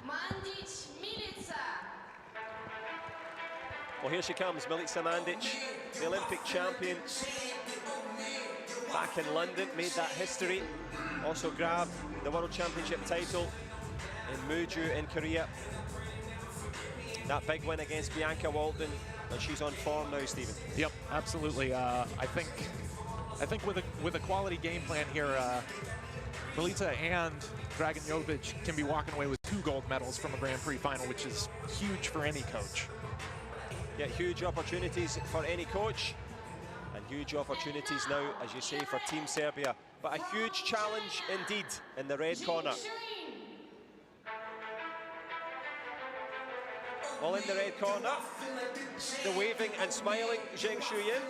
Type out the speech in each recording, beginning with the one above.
Milica. Well, here she comes, Milica Mandic, the Olympic champion. Back in London, made that history. Also grabbed the World Championship title in Muju in Korea. That big win against Bianca Walton, and she's on form now, Stephen. Yep, absolutely. I think with a quality game plan here, Milica and Dragan Jovic can be walking away with 2 gold medals from a Grand Prix final, which is huge for any coach. Yeah, huge opportunities for any coach, and huge opportunities now, as you say, for Team Serbia. But a huge challenge indeed in the red corner. All in the red corner, the waving and smiling Zheng Shuyin,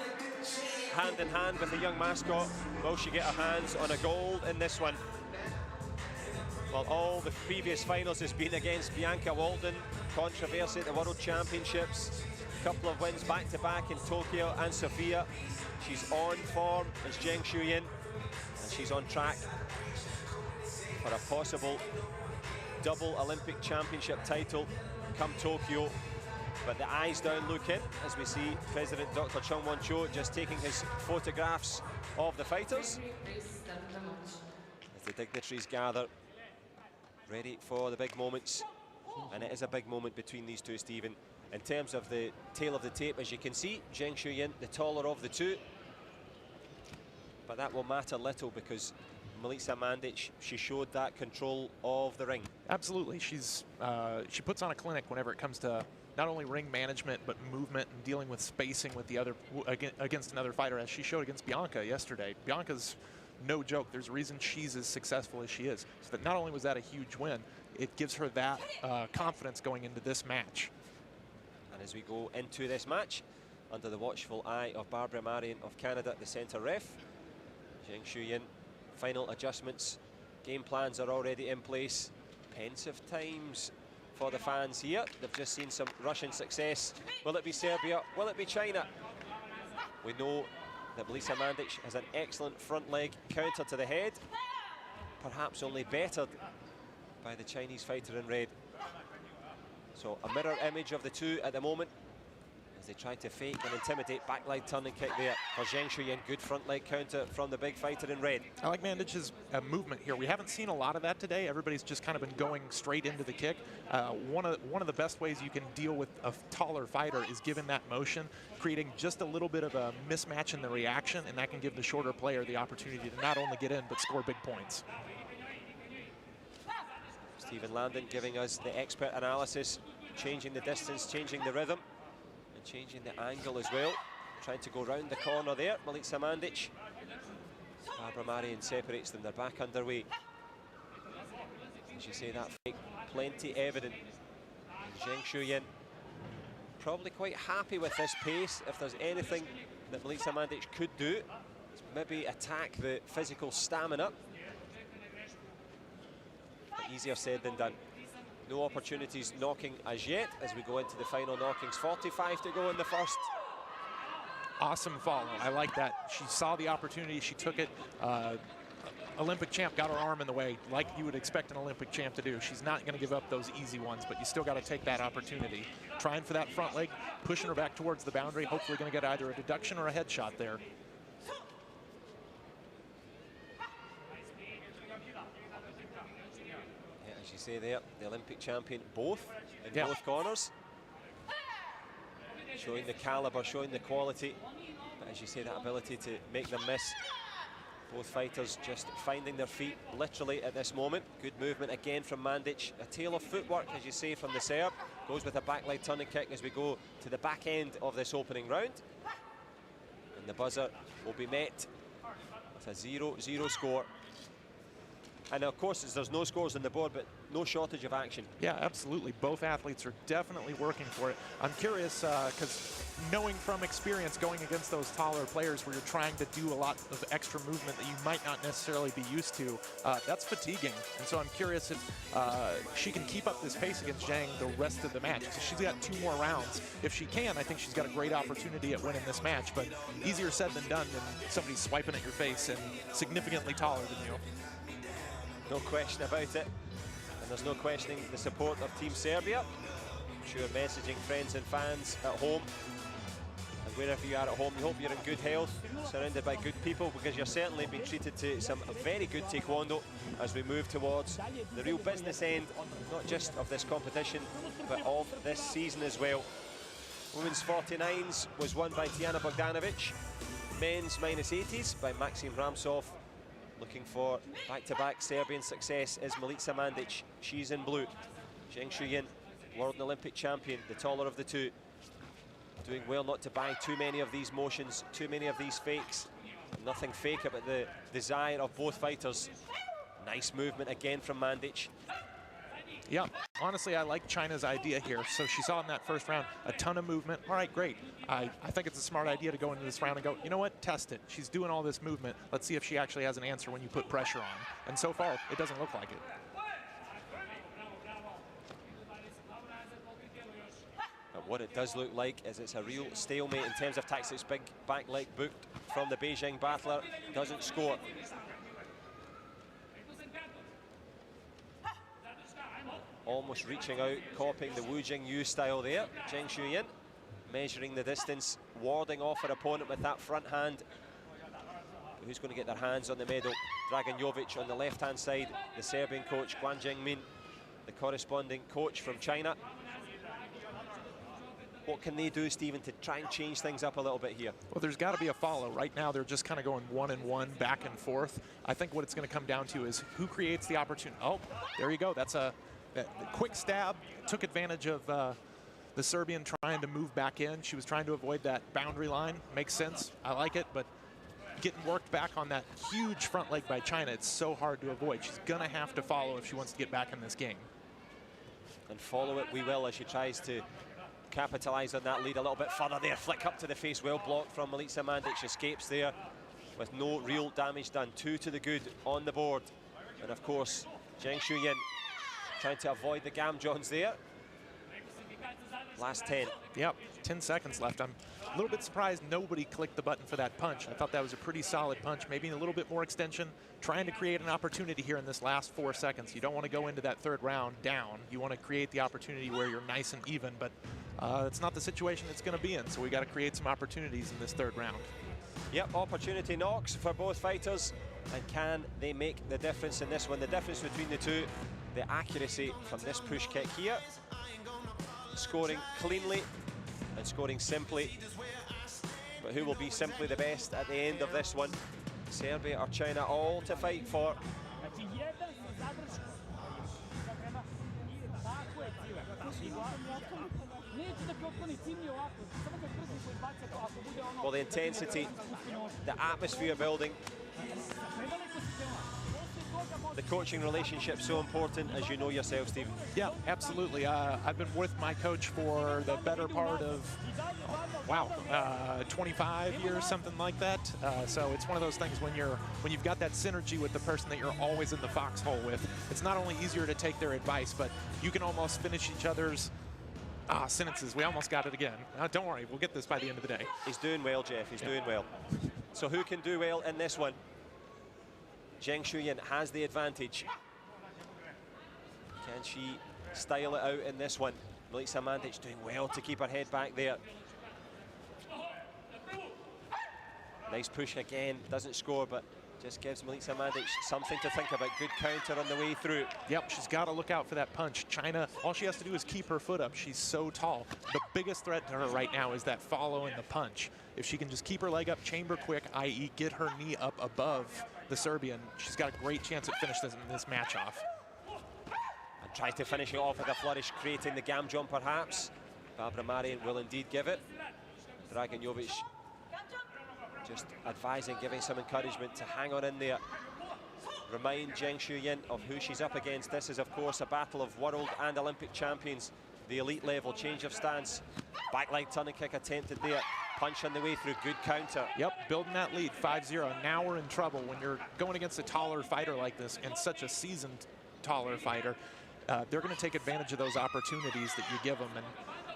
hand in hand with the young mascot. Will she get her hands on a gold in this one? Well, all the previous finals has been against Bianca Walton, controversy at the World Championships, a couple of wins back-to-back in Tokyo and Sofia. She's on form as Zheng Shuyin, and she's on track for a possible double Olympic Championship title come Tokyo. But the eyes down look in as we see President Dr. Chung Won-cho just taking his photographs of the fighters as the dignitaries gather, ready for the big moments. And it is a big moment between these two, Stephen. In terms of the tail of the tape, as you can see, Zheng Shuyin, the taller of the two. But that will matter little because Milica Mandic, she showed that control of the ring. Absolutely, she puts on a clinic whenever it comes to not only ring management but movement and dealing with spacing with the other against another fighter, as she showed against Bianca yesterday. Bianca's no joke. There's a reason she's as successful as she is. So that not only was that a huge win, it gives her that confidence going into this match. And as we go into this match, under the watchful eye of Barbara Marion of Canada, the centre ref, Zheng Shuyin, final adjustments, game plans are already in place. Pensive times for the fans here. They've just seen some Russian success. Will it be Serbia? Will it be China? We know that Milica Mandic has an excellent front leg counter to the head, perhaps only bettered by the Chinese fighter in red. So a mirror image of the two at the moment as they try to fake and intimidate. Back leg turning kick there for Zheng Shuyin. Good front leg counter from the big fighter in red. I like Mandic's movement here. We haven't seen a lot of that today. Everybody's just kind of been going straight into the kick. One of the best ways you can deal with a taller fighter is giving that motion, creating just a little bit of a mismatch in the reaction, and that can give the shorter player the opportunity to not only get in but score big points. Stephen Landon giving us the expert analysis, changing the distance, changing the rhythm, and changing the angle as well. Trying to go round the corner there, Milica Mandic. Barbara Marion separates them, they're back underway. As you say, that fake, plenty evident. And Zheng Shuyin probably quite happy with this pace. If there's anything that Milica Mandic could do, it's maybe attack the physical stamina. Easier said than done. No opportunities knocking as yet as we go into the final knockings. 45 to go in the first. Awesome follow. I like that. She saw the opportunity, she took it. Olympic champ got her arm in the way, like you would expect an Olympic champ to do. She's not going to give up those easy ones, but you still got to take that opportunity. Trying for that front leg, pushing her back towards the boundary, hopefully going to get either a deduction or a headshot there. As you say there, the Olympic champion both in both corners. Showing the caliber, showing the quality. But as you say, that ability to make them miss. Both fighters just finding their feet literally at this moment. Good movement again from Mandic. A tail of footwork, as you say, from the Serb. Goes with a back leg turning kick as we go to the back end of this opening round. And the buzzer will be met with a 0-0 score. And of course, there's no scores on the board, but no shortage of action. Yeah, absolutely. Both athletes are definitely working for it. I'm curious, because knowing from experience going against those taller players where you're trying to do a lot of extra movement that you might not necessarily be used to, that's fatiguing. And so I'm curious if she can keep up this pace against Zheng the rest of the match. So she's got 2 more rounds. If she can, I think she's got a great opportunity at winning this match, but easier said than done when somebody's swiping at your face and significantly taller than you. No question about it. And there's no questioning the support of Team Serbia. I'm sure messaging friends and fans at home. And wherever you are at home, you hope you're in good health, surrounded by good people, because you're certainly being treated to some very good taekwondo as we move towards the real business end, not just of this competition, but of this season as well. Women's 49s was won by Tijana Bogdanovic. Men's -80s by Maxim Ramsov. Looking for back-to-back Serbian success is Milica Mandic. She's in blue. Zheng Shuyin, world and Olympic champion, the taller of the two. Doing well not to buy too many of these motions, too many of these fakes. Nothing fake about the desire of both fighters. Nice movement again from Mandic. Yeah, honestly, I like China's idea here. So she saw in that first round a ton of movement. All right, great. I think it's a smart idea to go into this round and go, you know what, test it. She's doing all this movement. Let's see if she actually has an answer when you put pressure on. And so far, it doesn't look like it. But what it does look like is it's a real stalemate in terms of tactics. Big back leg booked from the Beijing battler. Doesn't score. Almost reaching out, copying the Wu Jingyu style there. Zheng Shuyin measuring the distance, warding off her opponent with that front hand. But who's going to get their hands on the medal? Dragan on the left-hand side, the Serbian coach, Guan Jingmin, the corresponding coach from China. What can they do, Stephen, to try and change things up a little bit here? Well, there's got to be a follow. Right now, they're just kind of going 1-and-1, back and forth. I think what it's going to come down to is who creates the opportunity. Oh, there you go. That's a quick stab. Took advantage of the Serbian trying to move back in. She was trying to avoid that boundary line. Makes sense. I like it, but getting worked back on that huge front leg by China, it's so hard to avoid. She's going to have to follow if she wants to get back in this game. And follow it we will as she tries to capitalize on that lead a little bit further there. Flick up to the face, well blocked from Milica Mandic. She escapes there with no real damage done. 2 to the good on the board. And of course, Zheng Shuyin trying to avoid the Gam Johns there. Last 10. Yep, 10 seconds left. I'm a little bit surprised nobody clicked the button for that punch. I thought that was a pretty solid punch, maybe a little bit more extension, trying to create an opportunity here in this last 4 seconds. You don't want to go into that third round down. You want to create the opportunity where you're nice and even, but it's not the situation it's going to be in, so we got to create some opportunities in this third round. Yep, opportunity knocks for both fighters, and can they make the difference in this one? The difference between the two, the accuracy from this push kick here, scoring cleanly and scoring simply. But who will be simply the best at the end of this one? Serbia or China, all to fight for. Well, the intensity, the atmosphere building, the coaching relationship so important, as you know yourself, Stephen. Yeah, absolutely. I've been with my coach for the better part of, 25 years, something like that. So it's one of those things when you've got that synergy with the person that you're always in the foxhole with. It's not only easier to take their advice, but you can almost finish each other's sentences. We almost got it again. Don't worry, we'll get this by the end of the day. He's doing well, Jeff. He's doing well. So who can do well in this one? Zheng Shuyin has the advantage. Can she style it out in this one? Milica Mandic doing well to keep her head back there. Nice push again, doesn't score, but just gives Milica Mandic something to think about. Good counter on the way through. Yep, she's got to look out for that punch. China, all she has to do is keep her foot up. She's so tall. The biggest threat to her right now is that follow and the punch. If she can just keep her leg up, chamber quick, i.e. get her knee up above the Serbian, she's got a great chance at finishing this match off. And tries to finish it off with a flourish, creating the Gam John perhaps. Barbara Marian will indeed give it. Dragan just advising, giving some encouragement to hang on in there. Remind Zheng Shuyin of who she's up against. This is, of course, a battle of world and Olympic champions. The elite level, change of stance. Back leg turn and kick attempted there. Punch on the way through, good counter. Yep, building that lead, 5-0. Now we're in trouble when you're going against a taller fighter like this, and such a seasoned taller fighter. They're going to take advantage of those opportunities that you give them. And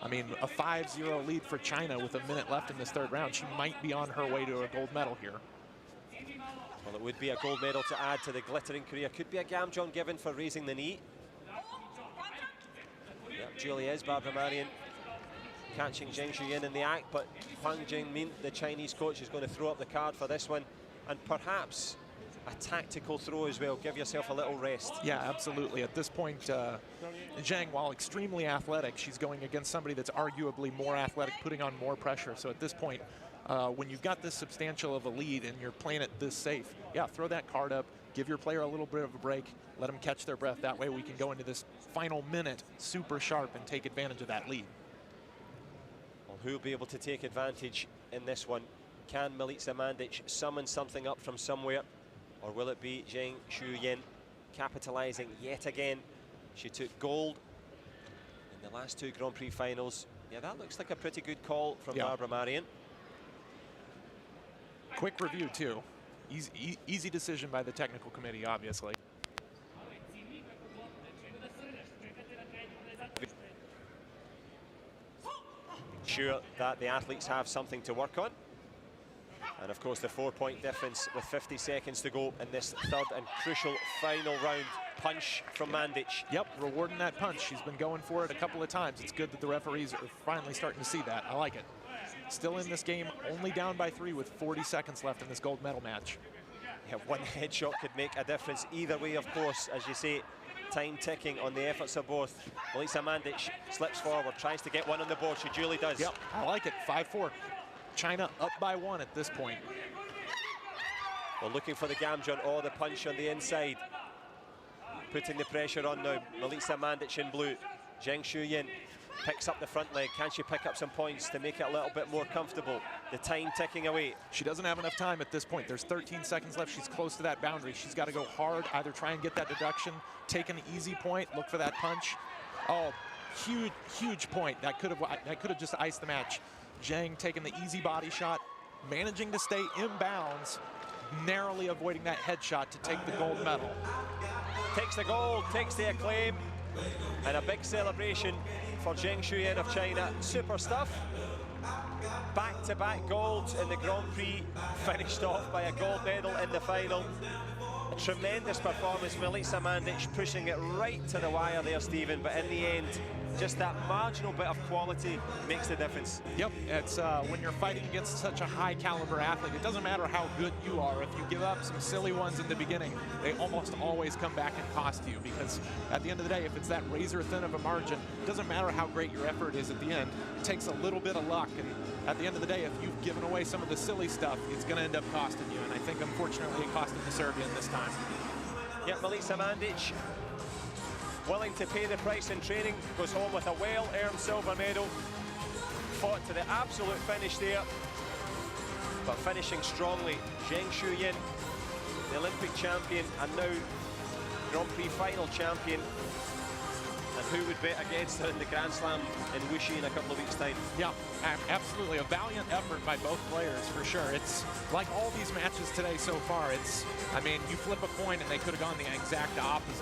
I mean, a 5-0 lead for China with a minute left in this third round. She might be on her way to a gold medal here. Well, it would be a gold medal to add to the glittering career. Could be a Gam John given for raising the knee. Yep, Julie is Barbara Marion catching Zheng Shuyin in the act, but Huang Jingmin, the Chinese coach, is going to throw up the card for this one, and perhaps a tactical throw as well. Give yourself a little rest. Yeah, absolutely. At this point, Zheng, while extremely athletic, she's going against somebody that's arguably more athletic, putting on more pressure. So at this point, when you've got this substantial of a lead and you're playing it this safe, yeah, throw that card up, give your player a little bit of a break, let them catch their breath. That way we can go into this final minute super sharp and take advantage of that lead. Well, who will be able to take advantage in this one? Can Milica Mandic summon something up from somewhere? Or will it be Zheng Shuyin capitalizing yet again? She took gold in the last 2 Grand Prix finals. Yeah, that looks like a pretty good call from Barbara Marion. Quick review, too. Easy decision by the technical committee, obviously. Sure that the athletes have something to work on. And of course the 4-point difference with 50 seconds to go in this third and crucial final round. Punch from Mandic. Yep, rewarding that punch. She's been going for it a couple of times. It's good that the referees are finally starting to see that. I like it. Still in this game, only down by 3 with 40 seconds left in this gold medal match. Yeah, one headshot could make a difference either way, of course. As you say, time ticking on the efforts of both. Milica Mandic slips forward, tries to get one on the board. She duly does. Yep, I like it. 5-4. China up by 1 at this point. Well, looking for the gamjon or the punch on the inside. Putting the pressure on now. Milica Mandic in blue. Zheng Shuyin picks up the front leg. Can she pick up some points to make it a little bit more comfortable? The time ticking away. She doesn't have enough time at this point. There's 13 seconds left. She's close to that boundary. She's got to go hard, either try and get that deduction, take an easy point, look for that punch. Oh, huge point. That could have just iced the match. Zheng taking the easy body shot, managing to stay in bounds, narrowly avoiding that headshot to take the gold medal. Takes the gold, takes the acclaim, and a big celebration for Zheng Shuyin of China. Super stuff. Back-to-back golds in the Grand Prix, finished off by a gold medal in the final. A tremendous performance. Milica Mandic pushing it right to the wire there, Stephen, but in the end, just that marginal bit of quality makes the difference. Yep, it's when you're fighting against such a high caliber athlete, it doesn't matter how good you are. If you give up some silly ones in the beginning, they almost always come back and cost you, because at the end of the day, if it's that razor thin of a margin, it doesn't matter how great your effort is at the end. It takes a little bit of luck, and at the end of the day, if you've given away some of the silly stuff, it's going to end up costing you, and I think unfortunately it costed the Serbian this time. Yeah, Milica Mandic, willing to pay the price in training, goes home with a well-earned silver medal. Fought to the absolute finish there, but finishing strongly. Zheng Shuyin, the Olympic champion, and now Grand Prix final champion. And who would bet against her in the Grand Slam in Wuxi in a couple of weeks' time? Yeah, absolutely. A valiant effort by both players, for sure. It's like all these matches today so far. I mean, you flip a coin and they could have gone the exact opposite.